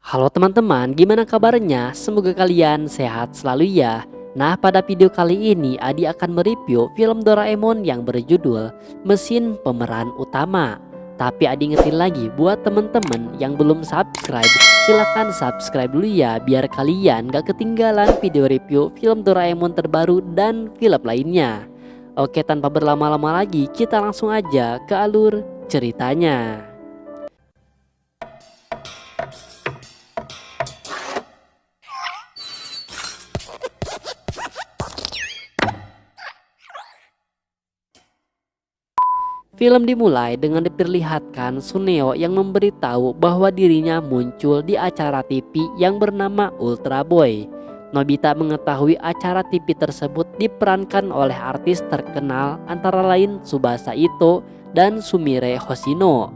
Halo teman-teman, gimana kabarnya? Semoga kalian sehat selalu ya. Nah, pada video kali ini Adi akan mereview film Doraemon yang berjudul Mesin Pemeran Utama. Tapi Adi ingetin lagi buat teman-teman yang belum subscribe, silahkan subscribe dulu ya biar kalian gak ketinggalan video review film Doraemon terbaru dan film lainnya. Oke, tanpa berlama-lama lagi kita langsung aja ke alur ceritanya. Film dimulai dengan diperlihatkan Suneo yang memberitahu bahwa dirinya muncul di acara TV yang bernama Ultra Boy. Nobita mengetahui acara TV tersebut diperankan oleh artis terkenal antara lain Tsubasa Ito dan Sumire Hoshino.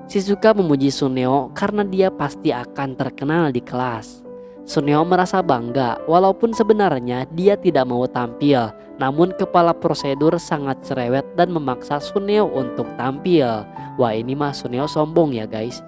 Shizuka memuji Suneo karena dia pasti akan terkenal di kelas. Suneo merasa bangga walaupun sebenarnya dia tidak mau tampil. Namun kepala prosedur sangat cerewet dan memaksa Suneo untuk tampil. Wah, ini mah Suneo sombong ya guys.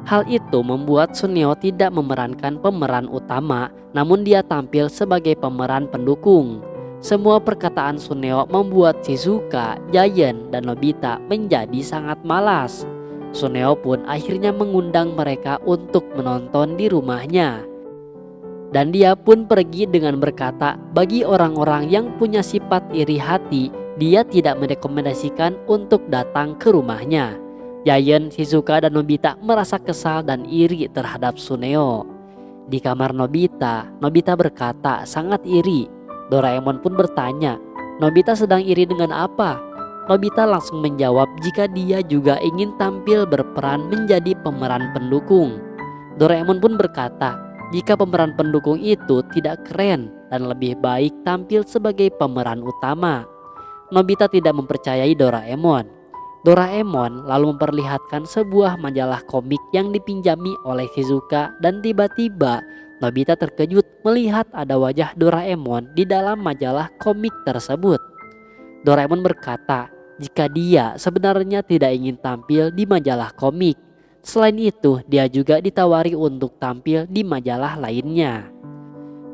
Hal itu membuat Suneo tidak memerankan pemeran utama, namun dia tampil sebagai pemeran pendukung. Semua perkataan Suneo membuat Shizuka, Giant, dan Nobita menjadi sangat malas. Suneo pun akhirnya mengundang mereka untuk menonton di rumahnya. Dan dia pun pergi dengan berkata, bagi orang-orang yang punya sifat iri hati, dia tidak merekomendasikan untuk datang ke rumahnya. Giant, Shizuka, dan Nobita merasa kesal dan iri terhadap Suneo. Di kamar Nobita, Nobita berkata sangat iri. Doraemon pun bertanya, Nobita sedang iri dengan apa? Nobita langsung menjawab jika dia juga ingin tampil berperan menjadi pemeran pendukung. Doraemon pun berkata, jika pemeran pendukung itu tidak keren dan lebih baik tampil sebagai pemeran utama. Nobita tidak mempercayai Doraemon. Doraemon lalu memperlihatkan sebuah majalah komik yang dipinjami oleh Shizuka dan tiba-tiba Nobita terkejut melihat ada wajah Doraemon di dalam majalah komik tersebut. Doraemon berkata, jika dia sebenarnya tidak ingin tampil di majalah komik. Selain itu, dia juga ditawari untuk tampil di majalah lainnya.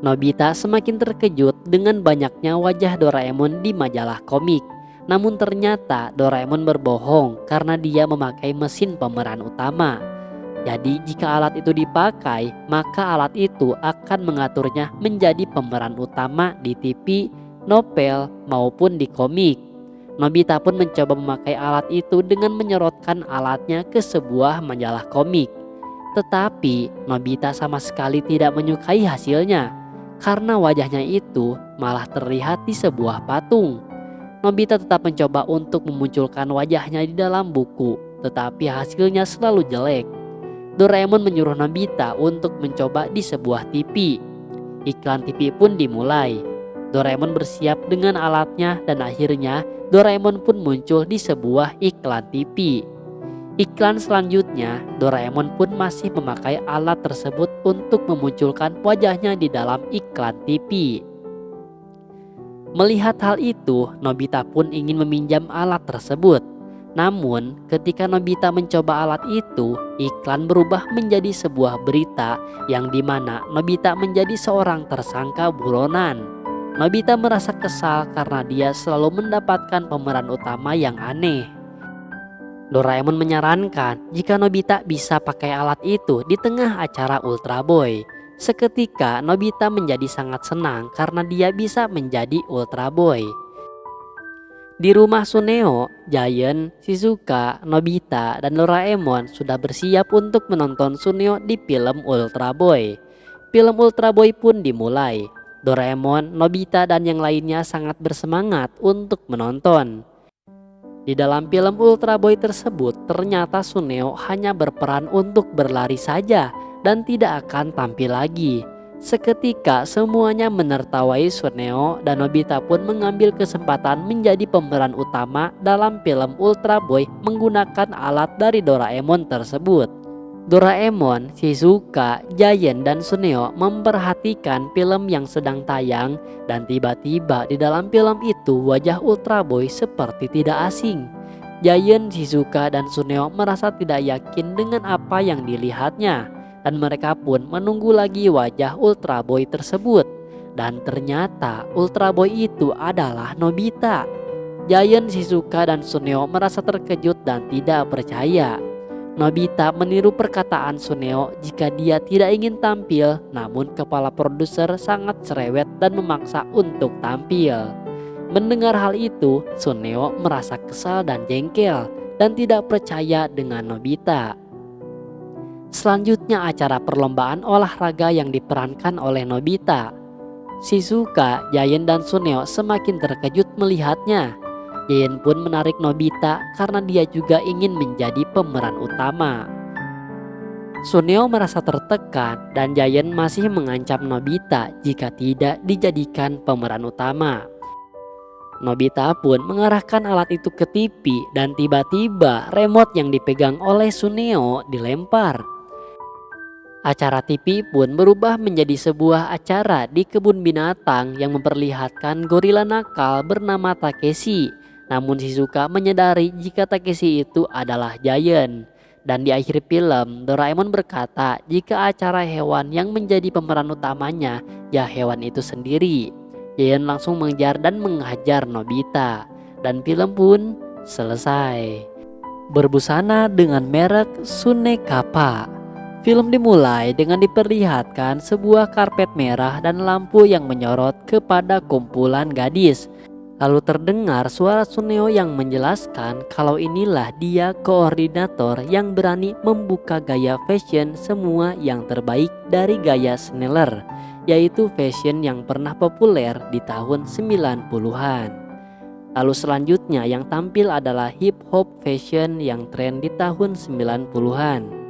Nobita semakin terkejut dengan banyaknya wajah Doraemon di majalah komik. Namun ternyata Doraemon berbohong karena dia memakai mesin pemeran utama. Jadi jika alat itu dipakai, maka alat itu akan mengaturnya menjadi pemeran utama di TV, novel, maupun di komik. Nobita pun mencoba memakai alat itu dengan menyorotkan alatnya ke sebuah majalah komik. Tetapi Nobita sama sekali tidak menyukai hasilnya karena wajahnya itu malah terlihat di sebuah patung. Nobita tetap mencoba untuk memunculkan wajahnya di dalam buku, tetapi hasilnya selalu jelek. Doraemon menyuruh Nobita untuk mencoba di sebuah TV. Iklan TV pun dimulai. Doraemon bersiap dengan alatnya dan akhirnya Doraemon pun muncul di sebuah iklan TV. Iklan selanjutnya, Doraemon pun masih memakai alat tersebut untuk memunculkan wajahnya di dalam iklan TV. Melihat hal itu, Nobita pun ingin meminjam alat tersebut. Namun, ketika Nobita mencoba alat itu, iklan berubah menjadi sebuah berita yang dimana Nobita menjadi seorang tersangka buronan. Nobita merasa kesal karena dia selalu mendapatkan pemeran utama yang aneh. Doraemon menyarankan jika Nobita bisa pakai alat itu di tengah acara Ultra Boy. Seketika Nobita menjadi sangat senang karena dia bisa menjadi Ultra Boy. Di rumah Suneo, Giant, Shizuka, Nobita, dan Doraemon sudah bersiap untuk menonton Suneo di film Ultra Boy. Film Ultra Boy pun dimulai. Doraemon, Nobita, dan yang lainnya sangat bersemangat untuk menonton. Di dalam film Ultra Boy tersebut, ternyata Suneo hanya berperan untuk berlari saja dan tidak akan tampil lagi. Seketika semuanya menertawai Suneo dan Nobita pun mengambil kesempatan menjadi pemeran utama dalam film Ultra Boy menggunakan alat dari Doraemon tersebut. Doraemon, Shizuka, Giant, dan Suneo memperhatikan film yang sedang tayang dan tiba-tiba di dalam film itu wajah Ultra Boy seperti tidak asing. Giant, Shizuka, dan Suneo merasa tidak yakin dengan apa yang dilihatnya. dan mereka pun menunggu lagi wajah Ultra Boy tersebut. Dan ternyata Ultra Boy itu adalah Nobita. Giant, Shizuka, dan Suneo merasa terkejut dan tidak percaya. Nobita meniru perkataan Suneo jika dia tidak ingin tampil, namun kepala produser sangat cerewet dan memaksa untuk tampil. Mendengar hal itu, Suneo merasa kesal dan jengkel dan tidak percaya dengan Nobita. Selanjutnya acara perlombaan olahraga yang diperankan oleh Nobita. Shizuka, Giant, dan Suneo semakin terkejut melihatnya. Giant pun menarik Nobita karena dia juga ingin menjadi pemeran utama. Suneo merasa tertekan dan Giant masih mengancam Nobita jika tidak dijadikan pemeran utama. Nobita pun mengarahkan alat itu ke TV dan tiba-tiba remote yang dipegang oleh Suneo dilempar. Acara TV pun berubah menjadi sebuah acara di kebun binatang yang memperlihatkan gorila nakal bernama Takeshi. Namun Shizuka menyadari jika Takeshi itu adalah Giant. Dan di akhir film, Doraemon berkata jika acara hewan yang menjadi pemeran utamanya ya hewan itu sendiri. Giant langsung mengejar dan menghajar Nobita. Dan film pun selesai. Berbusana dengan merek Sunekapa. Film dimulai dengan diperlihatkan sebuah karpet merah dan lampu yang menyorot kepada kumpulan gadis. Lalu terdengar suara Suneo yang menjelaskan kalau inilah dia koordinator yang berani membuka gaya fashion semua yang terbaik dari gaya Sneller, yaitu fashion yang pernah populer di tahun 90-an. Lalu selanjutnya yang tampil adalah hip hop fashion yang tren di tahun 90-an.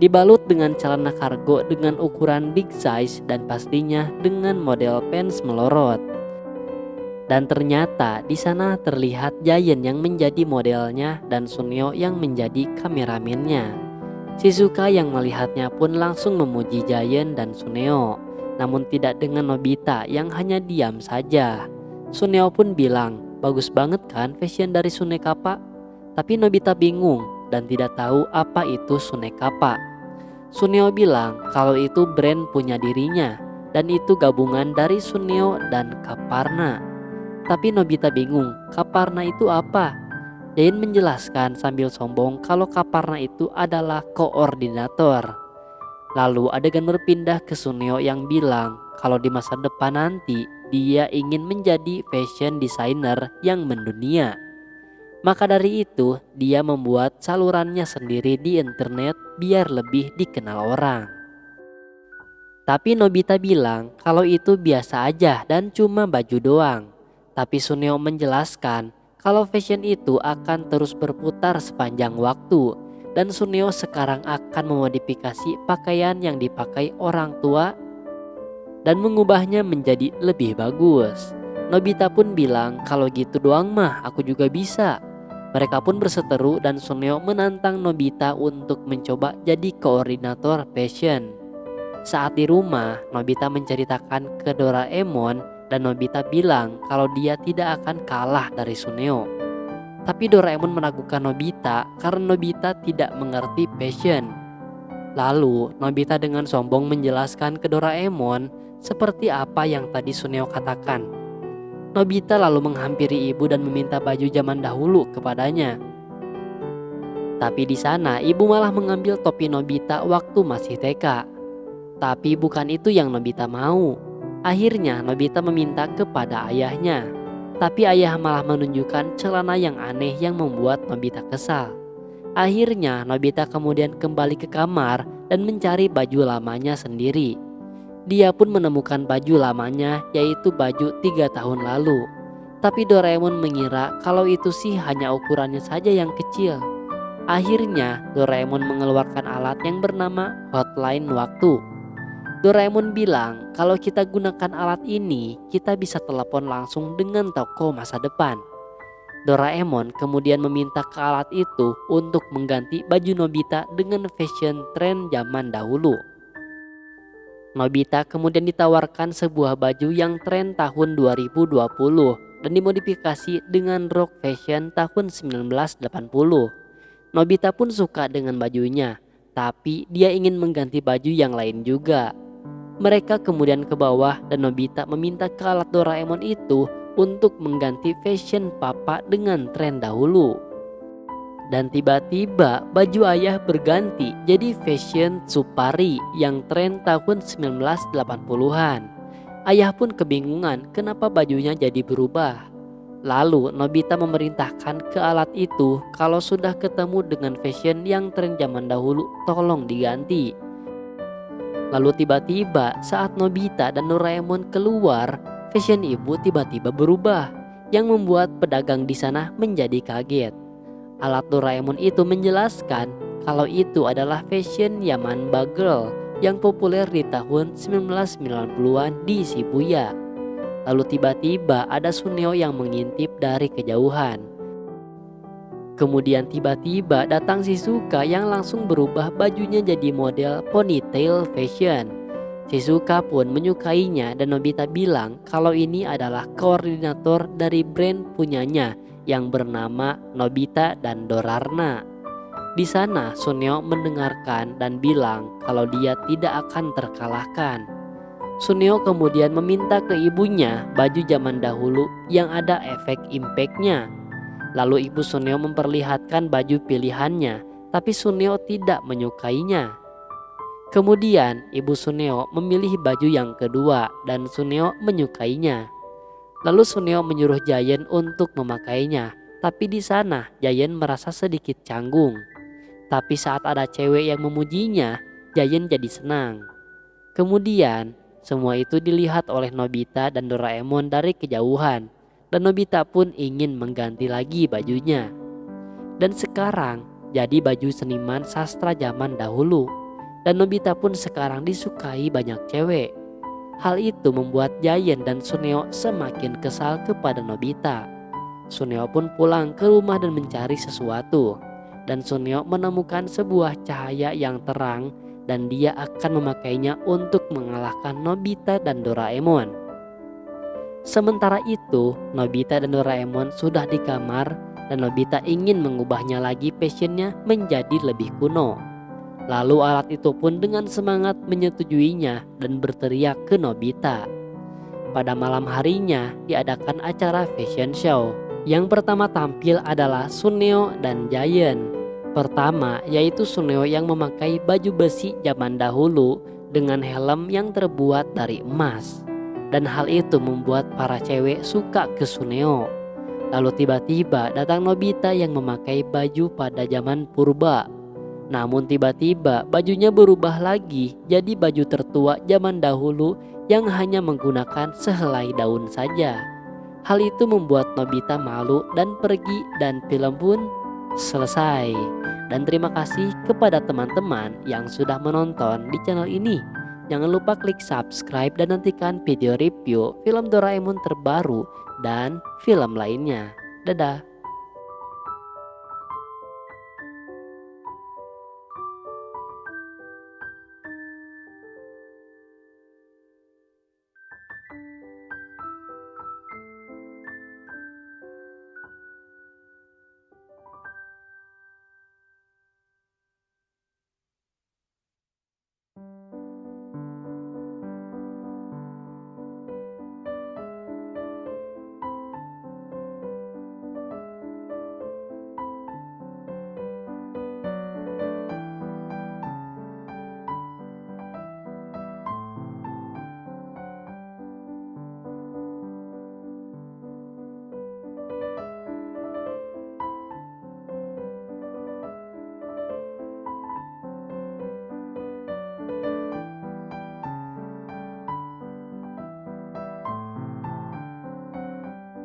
Dibalut dengan celana kargo dengan ukuran big size dan pastinya dengan model pants melorot. Dan ternyata di sana terlihat Giant yang menjadi modelnya dan Suneo yang menjadi kameramennya. Shizuka yang melihatnya pun langsung memuji Giant dan Suneo, namun tidak dengan Nobita yang hanya diam saja. Suneo pun bilang, "Bagus banget kan fashion dari Sunekapa?" Tapi Nobita bingung dan tidak tahu apa itu Sunekapa. Suneo bilang kalau itu brand punya dirinya dan itu gabungan dari Suneo dan Kaparna. Tapi Nobita bingung, Kaparna itu apa? Giant menjelaskan sambil sombong kalau Kaparna itu adalah koordinator. Lalu adegan berpindah ke Suneo yang bilang kalau di masa depan nanti dia ingin menjadi fashion designer yang mendunia. Maka dari itu dia membuat salurannya sendiri di internet biar lebih dikenal orang. Tapi Nobita bilang kalau itu biasa aja dan cuma baju doang. Tapi Suneo menjelaskan kalau fashion itu akan terus berputar sepanjang waktu. Dan Suneo sekarang akan memodifikasi pakaian yang dipakai orang tua dan mengubahnya menjadi lebih bagus. Nobita pun bilang kalau gitu doang mah aku juga bisa. Mereka pun berseteru dan Suneo menantang Nobita untuk mencoba jadi koordinator fashion. Saat di rumah, Nobita menceritakan ke Doraemon dan Nobita bilang kalau dia tidak akan kalah dari Suneo. Tapi Doraemon meragukan Nobita karena Nobita tidak mengerti fashion. Lalu Nobita dengan sombong menjelaskan ke Doraemon seperti apa yang tadi Suneo katakan. Nobita lalu menghampiri ibu dan meminta baju zaman dahulu kepadanya. Tapi di sana ibu malah mengambil topi Nobita waktu masih TK. Tapi bukan itu yang Nobita mau. Akhirnya Nobita meminta kepada ayahnya. Tapi ayah malah menunjukkan celana yang aneh yang membuat Nobita kesal. Akhirnya Nobita kemudian kembali ke kamar dan mencari baju lamanya sendiri. Dia pun menemukan baju lamanya, yaitu baju 3 tahun lalu. Tapi Doraemon mengira kalau itu sih hanya ukurannya saja yang kecil. Akhirnya Doraemon mengeluarkan alat yang bernama hotline waktu. Doraemon bilang kalau kita gunakan alat ini, kita bisa telepon langsung dengan toko masa depan. Doraemon kemudian meminta ke alat itu untuk mengganti baju Nobita dengan fashion tren zaman dahulu. Nobita kemudian ditawarkan sebuah baju yang tren tahun 2020 dan dimodifikasi dengan rok fashion tahun 1980. Nobita pun suka dengan bajunya, tapi dia ingin mengganti baju yang lain juga. Mereka kemudian ke bawah dan Nobita meminta ke alat Doraemon itu untuk mengganti fashion papa dengan tren dahulu. Dan tiba-tiba baju ayah berganti jadi fashion Tsupari yang tren tahun 1980-an. Ayah pun kebingungan kenapa bajunya jadi berubah. Lalu Nobita memerintahkan ke alat itu kalau sudah ketemu dengan fashion yang tren zaman dahulu tolong diganti. Lalu tiba-tiba saat Nobita dan Doraemon keluar, fashion ibu tiba-tiba berubah yang membuat pedagang di sana menjadi kaget. Alat Doraemon itu menjelaskan kalau itu adalah fashion Yamanba Girl yang populer di tahun 1990-an di Shibuya. Lalu tiba-tiba ada Suneo yang mengintip dari kejauhan. Kemudian tiba-tiba datang Shizuka yang langsung berubah bajunya jadi model ponytail fashion. Shizuka pun menyukainya dan Nobita bilang kalau ini adalah koordinator dari brand punyanya yang bernama Nobita dan Dorarna. Di sana Suneo mendengarkan dan bilang kalau dia tidak akan terkalahkan. Suneo kemudian meminta ke ibunya baju zaman dahulu yang ada efek impactnya. Lalu ibu Suneo memperlihatkan baju pilihannya, tapi Suneo tidak menyukainya. Kemudian ibu Suneo memilih baju yang kedua dan Suneo menyukainya. Lalu Suneo menyuruh Giant untuk memakainya, tapi di sana Giant merasa sedikit canggung. Tapi saat ada cewek yang memujinya, Giant jadi senang. Kemudian semua itu dilihat oleh Nobita dan Doraemon dari kejauhan, dan Nobita pun ingin mengganti lagi bajunya. Dan sekarang jadi baju seniman sastra zaman dahulu, dan Nobita pun sekarang disukai banyak cewek. Hal itu membuat Giant dan Suneo semakin kesal kepada Nobita. Suneo pun pulang ke rumah dan mencari sesuatu, dan Suneo menemukan sebuah cahaya yang terang dan dia akan memakainya untuk mengalahkan Nobita dan Doraemon. Sementara itu, Nobita dan Doraemon sudah di kamar dan Nobita ingin mengubahnya lagi fashionnya menjadi lebih kuno. Lalu alat itu pun dengan semangat menyetujuinya dan berteriak ke Nobita. Pada malam harinya diadakan acara fashion show. Yang pertama tampil adalah Suneo dan Giant. Pertama yaitu Suneo yang memakai baju besi zaman dahulu dengan helm yang terbuat dari emas. Dan hal itu membuat para cewek suka ke Suneo. Lalu tiba-tiba datang Nobita yang memakai baju pada zaman purba. Namun tiba-tiba bajunya berubah lagi jadi baju tertua zaman dahulu yang hanya menggunakan sehelai daun saja. Hal itu membuat Nobita malu dan pergi dan film pun selesai. Dan terima kasih kepada teman-teman yang sudah menonton di channel ini. Jangan lupa klik subscribe dan nantikan video review film Doraemon terbaru dan film lainnya. Dadah.